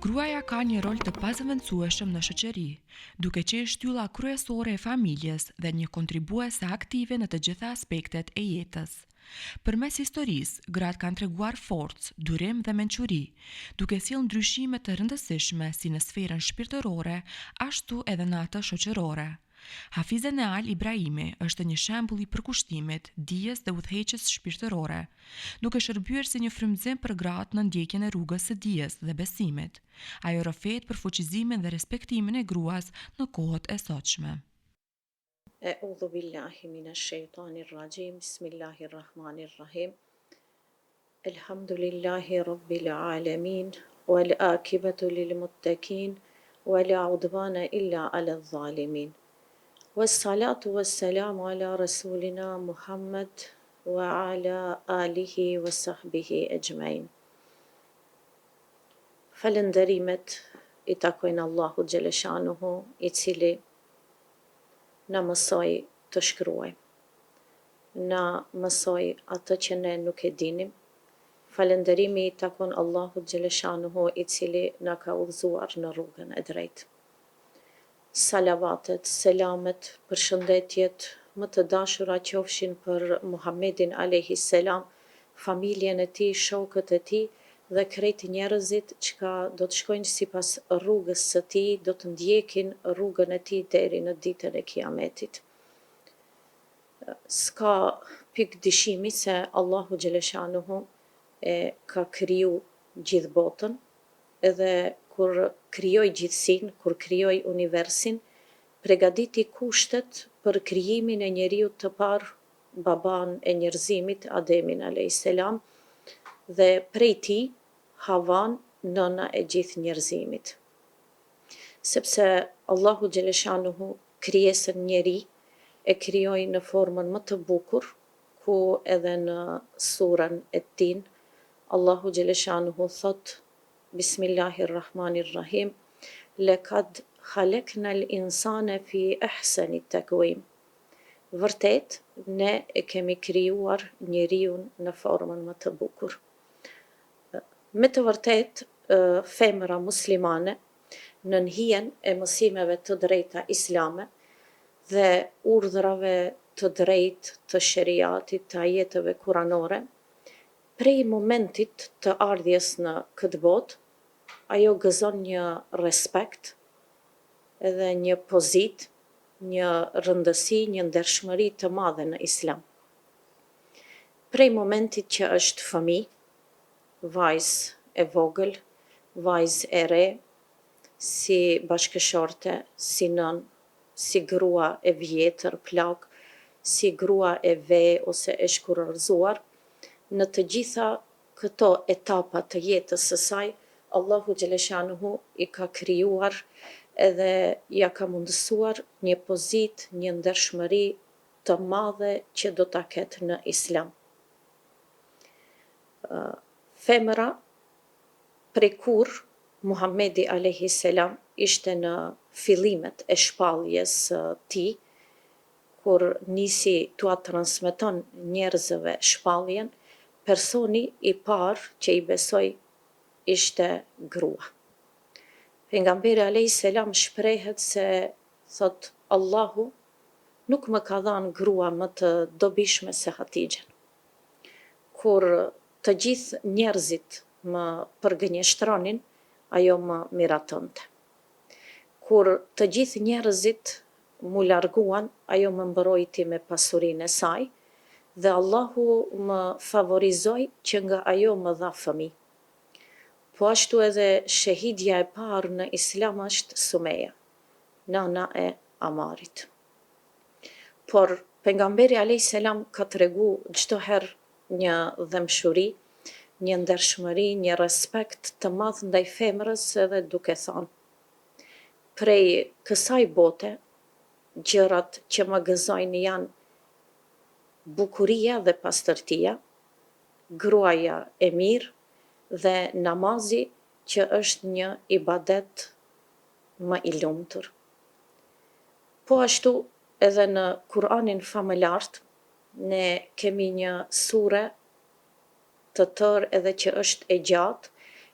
Gruaja ka një rol të pazëvendësueshëm në shoqëri, duke qenë shtylla kryesore e familjes dhe një kontribuese aktive në të gjitha aspektet e jetës. Përmes historisë, gratë kanë treguar forcë, durim dhe mençuri, duke sjellë ndryshime të rëndësishme si në sferën shpirtërore, ashtu edhe në atë shoqërore. Hafize Neal Ibrahimi është një shembull i përkushtimit, dijes dhe udhëheqjes shpirtërore, duke shërbyer si një frymëzim për gratë në ndjekjen e rrugës së dijes dhe besimit. Ajo rrëfet për fuqizimin dhe respektimin e gruas në kohët e sotshme. أعوذ بالله من الشيطان الرجيم بسم الله الرحمن الرحيم الحمد لله رب العالمين والآكبة للمتقين ولا عدوان إلا على الظالمين والصلاة والسلام على رسولنا محمد وعلى آله وصحبه أجمعين. Falënderimet i takojnë Allahu Gjeleshanuhu, i cili na mësoj të shkruajmë, na mësoj atë që ne nuk e dinim. Falënderimi i takon Allahu Gjeleshanuhu, i cili na ka udhëzuar në rrugën e drejtë. Salavatet, selamet, përshëndetjet më të dashura qofshin për Muhammedin a.s., familjen e tij, shokët e tij dhe krejt njerëzit që do të shkojnë sipas rrugës së tij, do të ndjekin rrugën e tij deri në ditën e Kiametit. S'ka pikë dyshimi se Allahu Gjeleshanuhu e ka kriju gjithë botën, edhe kur krijoi gjithësinë, kur krijoi universin, përgatiti kushtet për krijimin e njeriut të parë, baban e njerëzimit, Ademin a.s., dhe prej tij Havan, nëna e gjithë njerëzimit. Sepse Allahu Gjeleshanuhu krijesën njeri e krijoi në formën më të bukur, ku edhe në surën e Tin, Allahu Gjeleshanuhu thot: Bismillahirrahmanirrahim, Lekad khaleknal insane fi ahsani takwim. Vërtet, ne e kemi krijuar njeriun në formën më të bukur. Me të vërtet, femra muslimane, në hijen e mësimeve të drejta islame dhe urdhrave të drejtë të sheriatit, të ajeteve kuranore, prej momentit të ardhjes në këtë botë, ajo gëzon një respekt edhe një pozitë, një rëndësi, një ndershmëri të madhe në islam. Prej momentit që është fëmijë, vajzë e vogël, vajzë e re, si bashkëshorte, si nën, si grua e vjetër, plak, si grua e ve ose e shkurorzuar, në të gjitha këto etapa të jetës së saj, Allahu Gjeleshanuhu i ka krijuar edhe ja ka mundësuar një pozitë, një ndershmëri të madhe që do ta ketë në islam. Femra, prej kur Muhammedi a.s. ishte në fillimet e shpalljes së tij, kur nisi t'ua transmeton njerëzve shpalljen, personi i parë që i besoi ishte grua. Pejgamberi a.s. shprehet se thot: Allahu nuk më ka dhënë grua më të dobishme se Hatixhen. Kur të gjithë njerëzit më përgënjeshtronin, ajo më miratonte. Kur të gjithë njerëzit mu larguan, ajo më mbrojti me pasurinë e saj, dhe Allahu më favorizoi që nga ajo më dha fëmijë. Po ashtu edhe shahidja e parë në islam është Sumeja, nana e Amarit. Por pejgamberi a.s. ka tregu çdo herë një dëmshuri, një ndershmëri, një respekt të madh ndaj femrës, edhe duke thënë: prej kësaj bote, gjërat që më gëzojnë janë bukuria dhe pastërtia, gruaja e mirë dhe namazi që është një ibadet më i lumtur. Po ashtu edhe në Kur'anin famëlart, ne kemi një sure të tërë edhe që është e gjatë,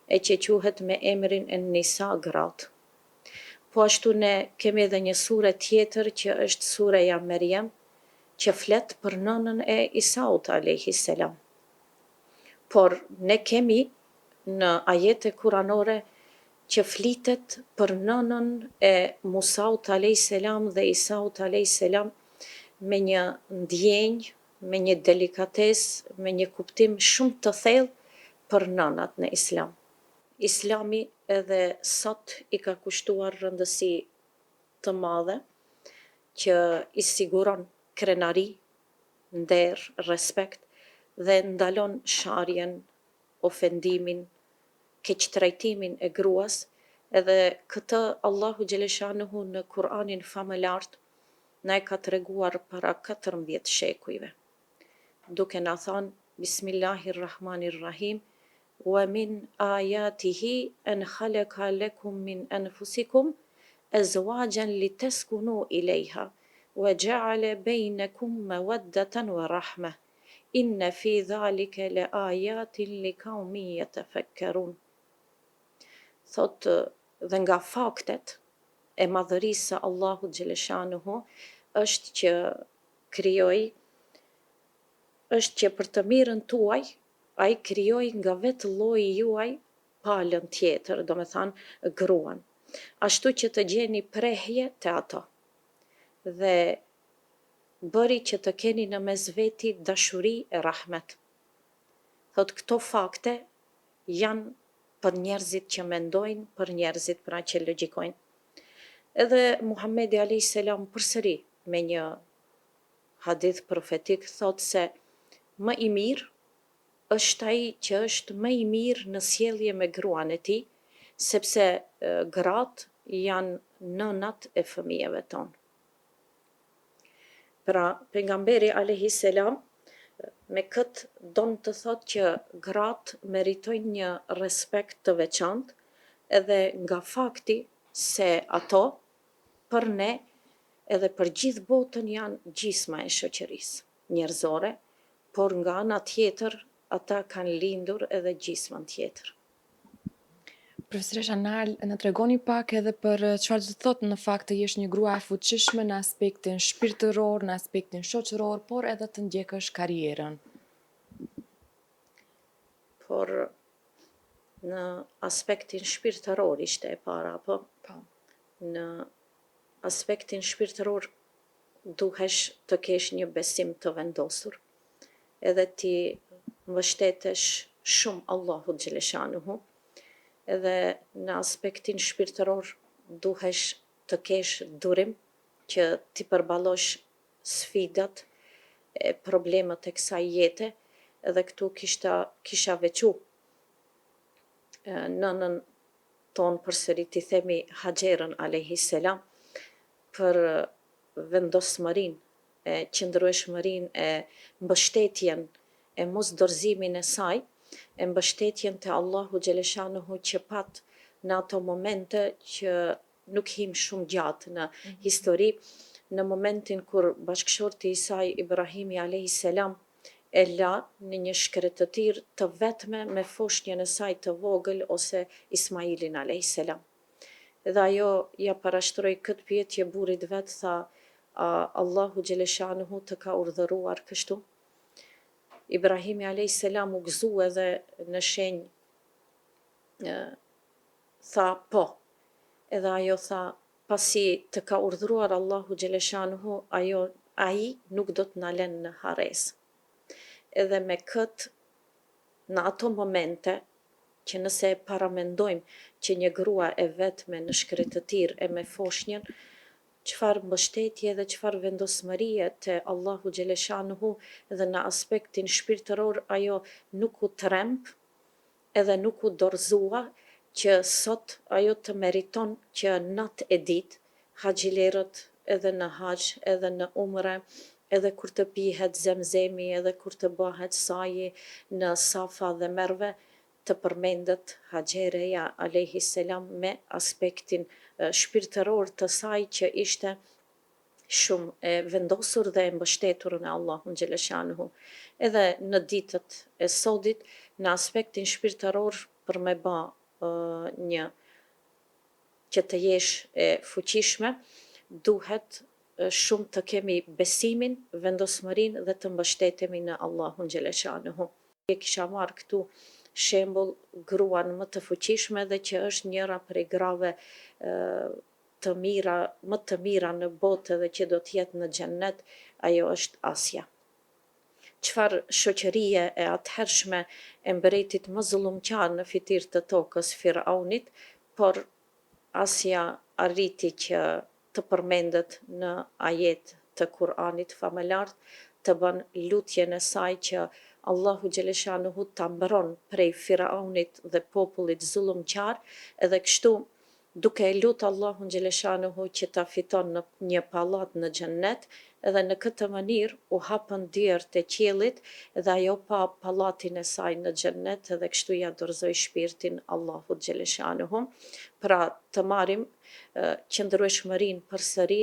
e që quhet me emrin e Nisa gratë. Po ashtu ne kemi edhe një sure tjetër që është sureja Merjem, që flet për nënën e Isaut a.s. Por ne kemi në ajete kuranore që flitet për nënën e Musaut a.s. dhe Isaut a.s. me një ndjenjë, me një delikatesë, me një kuptim shumë të thellë për nënat në Islam. Islami edhe sot i ka kushtuar rëndësi të madhe që i siguron krenari, nder, respekt dhe ndalon sharjen, ofendimin, keqtrajtimin e gruas, edhe këtë Allahu Gjeleshanuhu në Kur'anin famëlart na e ka treguar para 14 shekujve, duke na thënë Bismillahirrahmanirrahim, wa min ayatihi an khalaqa lakum min anfusikum azwajan litaskunu ilayha wa ja'ala bainakum mawaddatan wa rahmah inna fi dhalika la ayatin liqaumin yatafakkarun. Thotë, dhe nga faktet e madhërisë së Allahut Gjeleshanuhu është që për të mirën tuaj, ai krijoi nga vetë lloji juaj palën tjetër, do me thanë gruan, ashtu që të gjeni prehje të ato, dhe bëri që të keni në mes veti dashuri e rahmet. Thot këto fakte janë për njerëzit që mendojnë, për njerëzit pra që logjikojnë. Edhe Muhamedi a.s. përsëri me një hadith profetik thot se më i mirë është ai që është më i mirë në sjellje me gruan e tij, sepse gratë janë nënat e fëmijëve tonë. Pra, pejgamberi a.s. me këtë don të thotë që gratë meritojnë një respekt të veçantë, edhe nga fakti se ato për ne edhe për gjithë botën janë gjysma e shoqërisë njerëzore, por nga ana tjetër ata kanë lindur edhe gjysmën tjetër. Profesoresha Nal, na tregoni pak edhe për çfarë do të thotë në fakt të jesh një grua e fuqishme në aspektin shpirtëror, në aspektin shoqëror, por edhe të ndjekësh karrierën. Por në aspektin shpirtëror ishte e para, po? Po. Në aspektin shpirtëror duhesh të kesh një besim të vendosur, edhe ti mbështetesh shumë Allahut Gjeleshanuhu, edhe në aspektin shpirtëror duhesh të kesh durim që ti përballosh sfidat e problemet e kësaj jete, edhe këtu kisha veçu nënën tonë përsëri t'i themi Haxherën a.s. për vendosmërinë, e qëndrueshmërinë, e mbështetjen, e mos dorëzimin e saj, e mbështetjen te Allahu Gjeleshanuhu që pat në ato momente që nuk him shumë gjatë në histori, në momentin kur bashkëshorti i saj Ibrahimi a.s. e la në një shkretëtir të vetme me foshnjën e saj të vogël ose Ismailin a.s. Edhe ajo ja parashtroi këtë pyetje burrit vet, tha, Allahu Gjeleshanuhu të ka urdhëruar kështu? Ibrahimi a.s. u gëzu edhe në shenjë tha po, edhe ajo tha, pasi të ka urdhëruar Allahu Gjeleshanuhu, ai nuk do të na lënë në harresë. Edhe me këtë, në ato momente, që nëse e paramendojmë që një grua e vetme në shkretëtir e me foshnjën, çfarë mbështetje dhe çfarë vendosmërie te Allahu Gjeleshanuhu, dhe në aspektin shpirtëror ajo nuk u tremb, edhe nuk u dorëzua, që sot ajo të meriton që natë e ditë haxhilerët edhe në haxh, edhe në umre, edhe kur të pihet zemzemi, edhe kur të bëhet saji në Safa dhe Merve, të përmendet Haxhereja a.s. me aspektin shpirtëror të saj që ishte shumë e vendosur dhe e mbështetur në Allahun Gjeleshanuhu. Edhe në ditët e sodit, në aspektin shpirtëror, për me bë një që të jesh e fuqishme, duhet shumë të kemi besimin, vendosmërinë dhe të mbështetemi në Allahun xhaleshanuhu. E kisha marrë këtu shembull gruan më të fuqishme dhe që është njëra prej grave të mira, më të mira në botë dhe që do të jetë në xhennet, ajo është Asja. Çfarë shoqërie e atëhershme e mbretit më zullumqar në fytyrë të tokës Firaunit, por Asja arriti që të përmendet në ajet të Kur'anit famëlart, të bën lutjen e saj që Allahu xhaleshanuhu ta mbron prej Firaunit dhe popullit zullumqar, edhe kështu duke e lutë Allahun xhaleshanuhu që ta fiton në një pallat në xhennet, edhe në këtë mënyrë u hapën dyert e qiellit dhe ajo pa pallatin e saj në xhennet edhe kështu ja dorëzoi shpirtin Allahut xhaleshanuhu. Pra të marrim qëndrueshmërinë përsëri,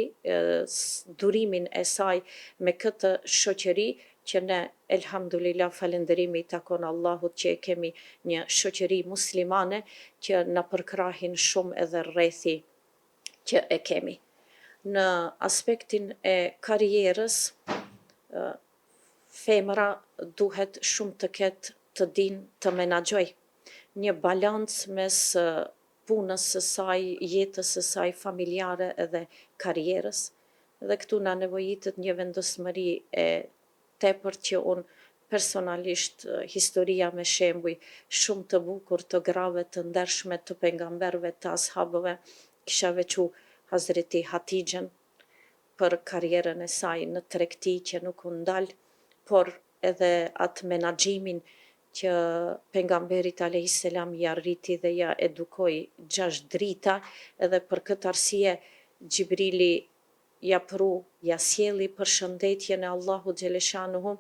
durimin e saj me këtë shoqëri që ne elhamdulillah falënderimi i takon Allahut që e kemi një shoqëri muslimane që na përkrahin shumë edhe rrethi që e kemi. Në aspektin e karrierës, femra duhet shumë të ketë të dinë të menaxhoj një balancë mes punës së saj, jetës së saj familjare edhe karrierës. Dhe këtu na nevojitet një vendosmëri e tepërt që unë personalisht historia me shembuj shumë të bukur të grave të ndershme të pejgamberëve të ashabëve, kisha veçu Hazreti Hatixhen për karrierën e saj në tregti që nuk u ndal, por edhe atë menaxhimin që pejgamberit alayhis salam ja arriti dhe ja edukoi 6 drita, edhe për këtë arsye Xhibrili ja pru, ja sjelli përshëndetjen e Allahut xhaleshanuhu,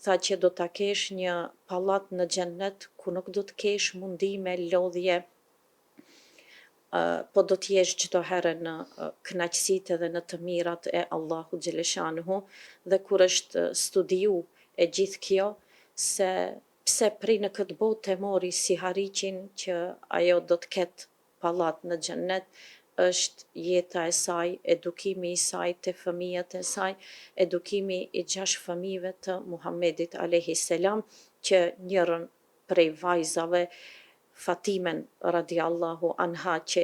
tha që do ta kesh një pallat në xhennet ku nuk do të kesh mundi me lodhje, po do t'jesh çdo herë në kënaqësitë edhe në të mirat e Allahut xhaleshanuhu, dhe kur është studiu e gjithë kjo, se pse prej në këtë botë e mori si harriqin që ajo do të ketë pallat në xhennet, është jeta e saj, edukimi i saj te fëmijët e saj, edukimi i 6 fëmijëve të Muhamedit alayhis salam, që njërën prej vajzave Fatimen radiallahu anha që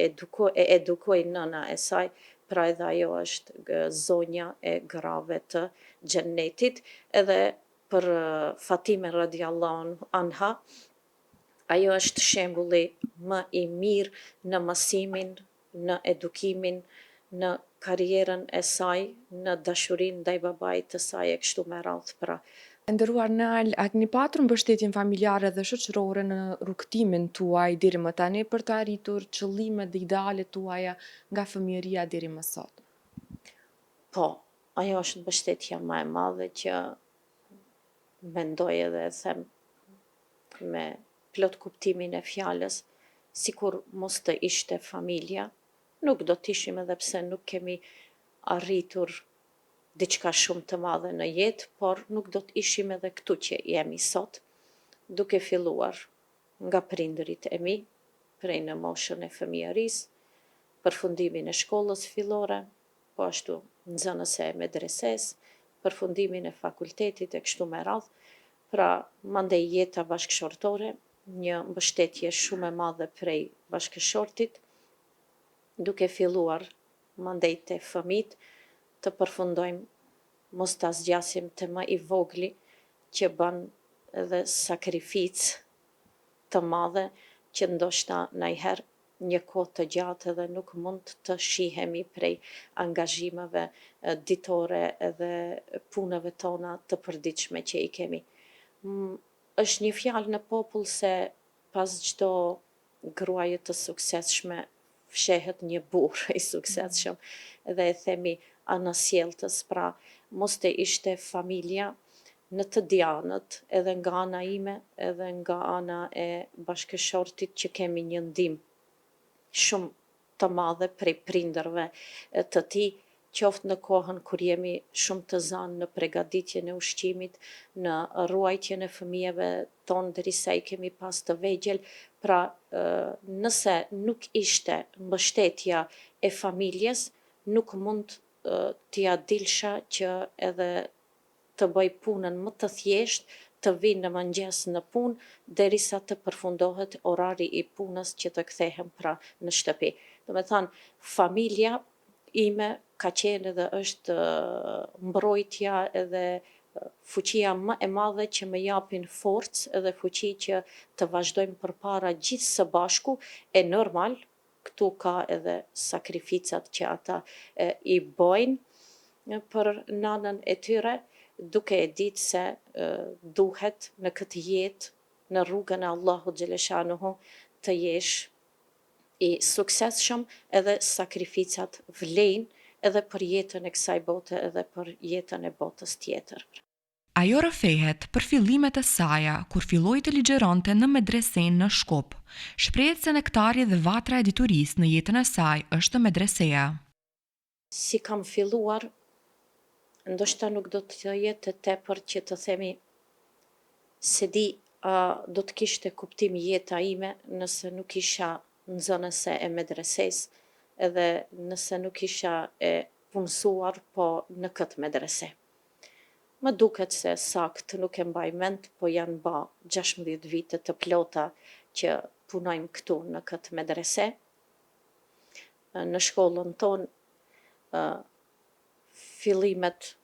edukoi nëna e saj, pra edhe ajo është zonja e grave të xhennetit, edhe për Fatimen radiallahu anha, ajo është shembulli më i mirë në mësimin, në edukimin, në karrierën e saj, në dashurinë ndaj babait të saj e kështu me radhë pra. Nderuar Nal, a keni patur mbështetjen familjare dhe shoqërore në rrugtimin tuaj deri më tani për të arritur qëllimet dhe idealet tuaja nga fëmijëria deri më sot? Po, ajo është mbështetja më e madhe që mendoj edhe e them me plot kuptimin e fjalës, sikur mos të ishte familja, nuk do t'ishim edhe pse nuk kemi arritur diçka shumë të madhe në jetë, por nuk do t'ishim edhe këtu që jemi sot, duke filluar nga prindërit e mi, prej në moshën e fëmijërisë, përfundimin e shkollës fillore, po ashtu nxënës e medreses, përfundimin e fakultetit e kështu me radhë, pra mandej jeta bashkëshortore, një mbështetje shumë e madhe prej bashkëshortit, duke filluar mandej te fëmijët, të përfundojmë mos ta zgjasim te më i vogli që bën edhe sakrificë të madhe që ndoshta najherë një kohë të gjatë edhe nuk mund të shihemi prej angazhimeve ditore edhe punëve tona të përditshme që i kemi. Është një fjalë në popull se pas çdo gruaje të suksesshme fshehet një burr i suksesshëm, dhe e themi anasjelltës, pra mos të ishte familja në të djanët, edhe nga ana ime, edhe nga ana e bashkëshortit që kemi një ndihmë shumë të madhe prej prindërve të tij, qoftë në kohën kur jemi shumë të zanë në përgatitjen e ushqimit, në ruajtjen e fëmijëve tonë derisa i kemi pas të vegjël. Pra, nëse nuk ishte mbështetja e familjes, nuk mund t'ja dilsha që edhe të bëj punën më të thjeshtë, të vinë në mëngjes në punë, derisa të përfundohet orari i punës që të kthehem pra në shtëpi. Do me thënë, familja ime ka qenë edhe është mbrojtja edhe fuqia më e madhe që më japin forcë edhe fuqi që të vazhdojmë përpara gjithë së bashku, e normal, këtu ka edhe sakrificat që ata i bojnë për nanën e tyre, duke e ditë se duhet në këtë jetë, në rrugën e Allahut xhaleshanuhu, të jesh i suksesshëm edhe sakrificat vlejnë edhe për jetën e kësaj bote edhe për jetën e botës tjetër. Ajo rrëfehet për fillimet e saja kur filloi të ligjeronte në medresen në Shkup. Shprehet se nektari dhe vatra e diturisë në jetën e saj është medreseja. Si kam filluar, ndoshta nuk do të jetë e tepër që të themi se di do të kishte kuptim jeta ime nëse nuk isha nxënëse e medreses edhe nëse nuk isha e punësuar po në këtë medrese. Më duket se sakt nuk e mbaj mend, po janë 16 vite të plota që punojmë këtu në këtë medrese. Në shkollën tonë fillimet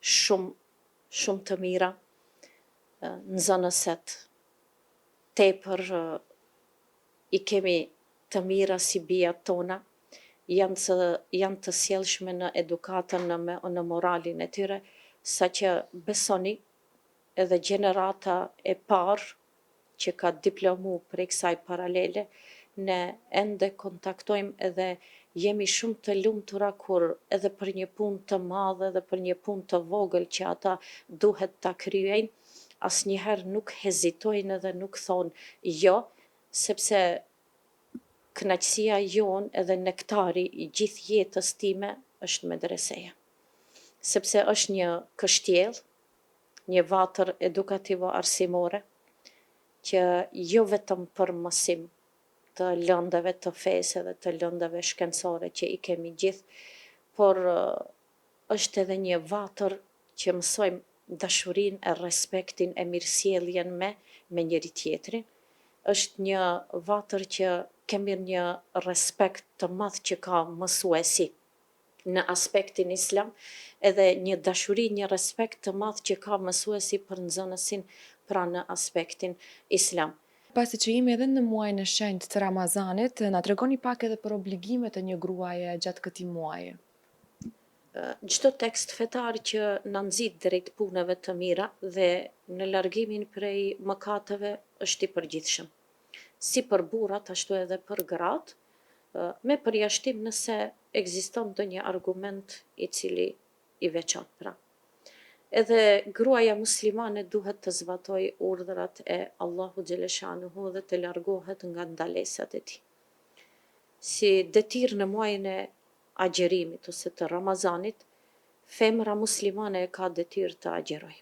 shumë të mira, nxënëset tepër i kemi të mira si bijat tona, janë të sjellshme në edukatën, në moralin e tyre, saqë besoni edhe gjenerata e parë që ka diplomu prej kësaj paralele, ne ende kontaktojmë edhe jemi shumë të lumtura kur edhe për një punë të madhe dhe për një punë të vogël që ata duhet ta kryejnë, asnjëherë nuk hezitojnë edhe nuk thonë jo, sepse kënaqësia jonë edhe nektari i gjithë jetës time është medreseja. Sepse është një kështjellë, një vatër edukativo-arsimore, që jo vetëm për mësim të lëndave të fesë dhe të lëndave shkencore që i kemi gjithë, por është edhe një vatër që mësojmë dashurinë e respektin e mirësjelljen me njëri tjetrin. Është një vatër që kemi një respekt të madh që ka mësuesi në aspektin islam, edhe një dashuri, një respekt të madh që ka mësuesi për nxënësin pra në aspektin islam. Pasi që jemi edhe në muajin e shenjtë të Ramazanit, na tregoni pak edhe për obligimet e një gruaje gjatë këtij muaji. Çdo tekst fetar që na nxit drejt punëve të mira dhe në largimin prej mëkateve është i përgjithshëm. Si për burrat, ashtu edhe për gratë, me përjashtim nëse ekziston ndonjë argument i cili i veçantë pra. Edhe gruaja muslimane duhet të zbatoj urdhrat e Allahu xhaleshanuhu dhe të largohet nga ndalesat e tij. Si detyrë në muajin e agjerimit ose të Ramazanit, femra muslimane e ka detyrë të agjeroj.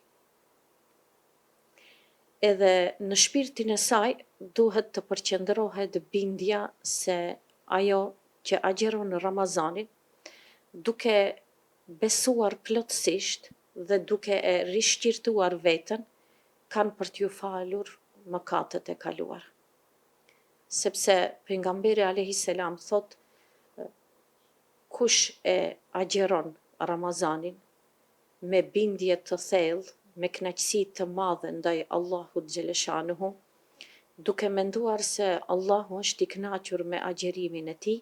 Edhe në shpirtin e saj duhet të përqendrohet bindja se ajo që agjeron në Ramazanin, duke besuar plotësisht dhe duke e rishqirtuar veten, kanë për t'ju falur mëkatet e kaluara. Sepse pejgamberi alayhis salam thot, kush e agjeron Ramazanin me bindje të thellë, me kënaqësi të madhe ndaj Allahut xhaleshanuhu, duke menduar se Allahu është i kënaqur me agjerimin e tij,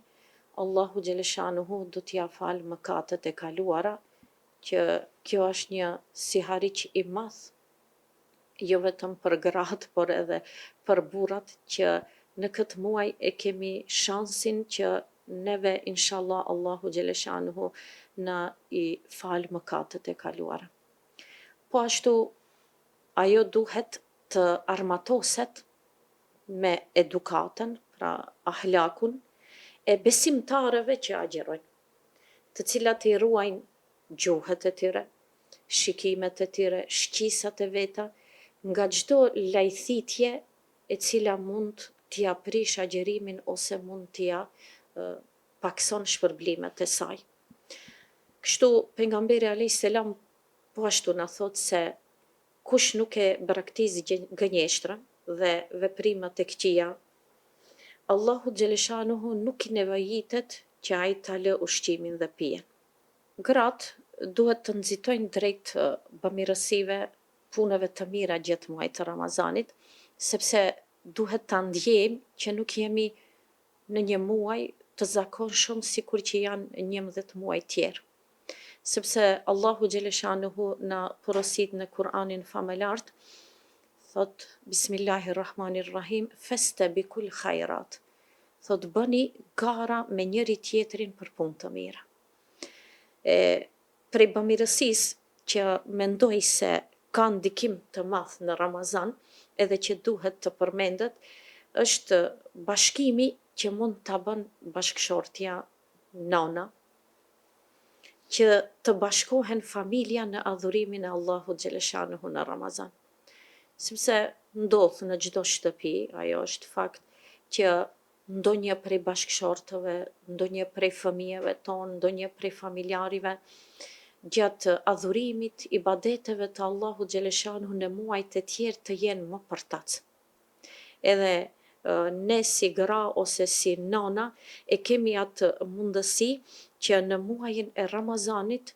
Allahu xhaleshanuhu do t'ia falë mëkatet e kaluara, që kjo është një sihariq i madh, jo vetëm për gratë, por edhe për burrat, që në këtë muaj e kemi shansin që neve inshallah Allahu xhaleshanuhu na i falë mëkatet e kaluara. Po ashtu, ajo duhet të armatoset me edukatën, pra ahlakun, e besimtarëve që agjerojnë. të cilat i ruajnë gjuhët e tyre, shikimet e tyre, shqisat e veta, nga çdo lajthitje e cila mund t'ia prish agjerimin ose mund t'ia pakson shpërblimet e saj. Kështu pejgamberi alayhis salam po ashtu na thot se kush nuk e braktis gënjeshtrën dhe veprimet e këqija, Allahu xhaleshanuhu nuk i nevojitet që ai ta lë ushqimin dhe pijen. Gratë duhet të nxitojnë drejt bamirësive, punëve të mira gjatë muajit të Ramazanit, sepse duhet ta ndjejmë që nuk jemi në një muaj të zakonshëm sikur që janë 11 muaj tjerë. Sepse Allahu xhaleshanuhu na porosit në Kur'anin famëlart, thot Bismillahirrahmanirrahim, fastabikul khairat. Thot bëni gara me njëri tjetrin për punë të mira. Prej bamirësisë që mendoj se ka ndikim të madh në Ramazan, edhe që duhet të përmendet, është bashkimi që mund ta bën bashkëshortja nana, që të bashkohen familja në adhurimin e Allahut xhaleshanuhu në Ramazan. Sepse ndodh në çdo shtëpi, ajo është fakt, që ndonjë prej bashkëshortëve, ndonjë prej fëmijëve tonë, ndonjë prej familjarive, gjatë adhurimit, ibadeteve të Allahut xhaleshanuhu në muajt e tjerë të jenë më përtac. Edhe ne si gra ose si nana e kemi atë mundësi që në muajin e Ramazanit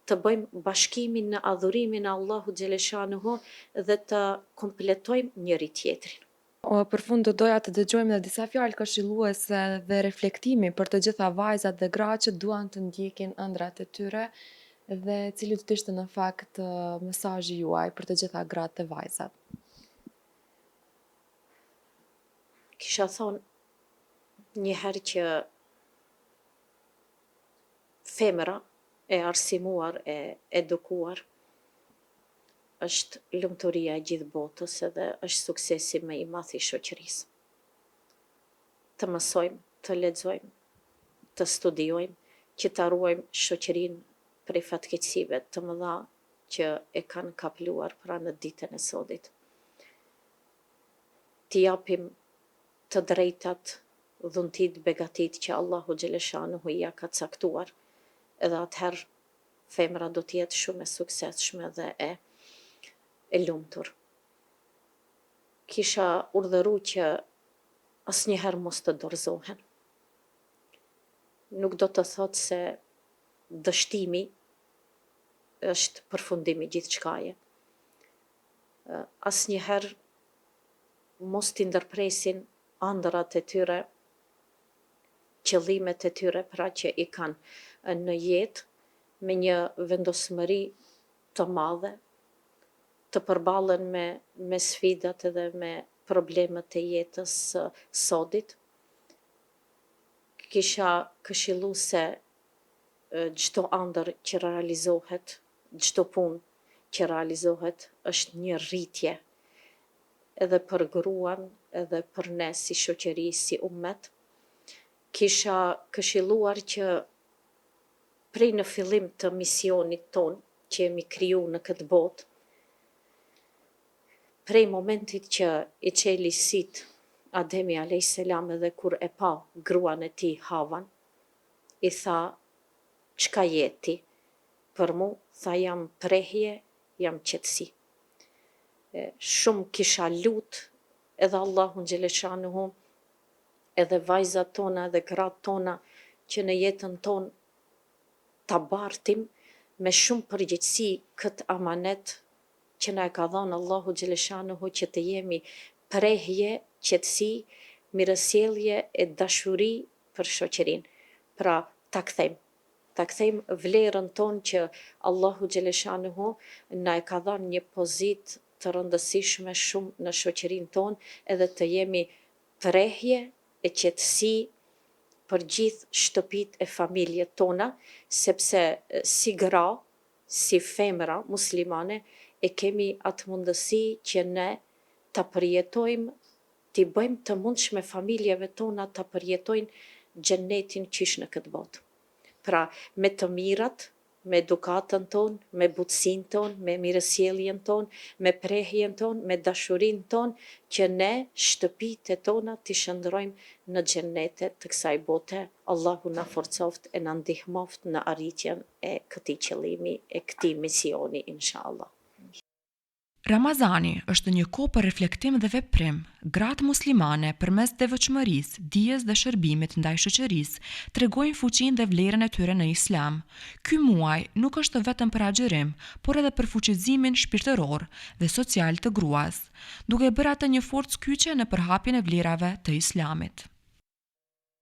të bëjmë bashkimin në adhurimin e Allahut xhaleshanuhu dhe të kompletojmë njëri tjetrin. Për fund do doja të dëgjojmë edhe disa fjalë këshilluese dhe reflektimi për të gjitha vajzat dhe gratë që duan të ndjekin ëndrat e tyre dhe cili do të ishte në fakt mesazhi juaj për të gjitha gratë dhe vajzat. Kisha thonë njëherë që femra e arsimuar, e edukuar, është lumturia e gjithë botës edhe është suksesi më i madh i shoqërisë. Të mësojmë, të lexojmë, të studiojmë, që ta ruajmë shoqërinë prej fatkeqësive të mëdha që e kanë kapluar pra në ditën e sodit. T'i japim të drejtat, dhuntit, begatit që Allahu xhaleshanuhu ja ka caktuar, edhe atëherë femra do t'jetë shumë e suksesshme dhe e lumtur. Kisha urdhëru që asnjëherë mos të dorëzohen. Nuk do të thotë se dështimi është përfundimi gjithçkaje. Asnjëherë mos t'i ndërpresin ëndrat e tyre, qëllimet e tyre pra që i kanë në jetë me një vendosmëri të madhe, të përballen me sfidat edhe me problemet e jetës sodit. Kisha këshillu se çdo ëndër që realizohet, çdo punë që realizohet është një rritje edhe për gruan, edhe për ne si shoqëri, si ummet. Kisha këshilluar që prej në fillim të misionit ton që jemi kriju në këtë botë, prej momentit që i çeli sit Ademi alayhis salam edhe kur e pa gruan e tij Havan, i tha, çka je ti? Për mu, tha, jam prehje, jam qetësi. Shumë kisha lut edhe Allahun xhaleshanuhu, edhe vajzat tona edhe gratë tona që në jetën tonë ta bartim me shumë përgjegjësi këtë amanet që na e ka dhënë Allahu xhaleshanuhu, që të jemi prehje, qetësi, mirësjellje e dashuri për shoqërinë. Pra ta kthejmë vlerën tonë që Allahu xhaleshanuhu na e ka dhënë një pozitë të rëndësishme shumë në shoqërinë tonë, edhe të jemi prehje e qetësi për gjithë shtëpitë e familjet tona, sepse si gra, si femra muslimane, e kemi atë mundësi që ne ta përjetojmë, t'i bëjmë të mundshme familjeve tona ta përjetojnë xhenetin qysh në këtë botë. Pra, me të mirat, me edukatën tonë, me butësinë tonë, me mirësjelljen tonë, me prehjen tonë, me dashurinë tonë, që ne shtëpitë tona t'i shndrojmë në xhenete të kësaj bote. Allahu na forcoft e na ndihmoft në arritjen e këtij qëllimi, e këtij misioni, inshallah. Ramazani është një kohë për reflektim dhe veprim. Gratë muslimane, përmes devotshmërisë, dijes dhe shërbimit ndaj shoqërisë, tregojnë fuqinë dhe vlerën e tyre në Islam. Ky muaj nuk është vetëm për agjerim, por edhe për fuqizimin shpirtëror dhe social të gruas, duke bërë atë një forcë kyçe në përhapjen e vlerave të Islamit.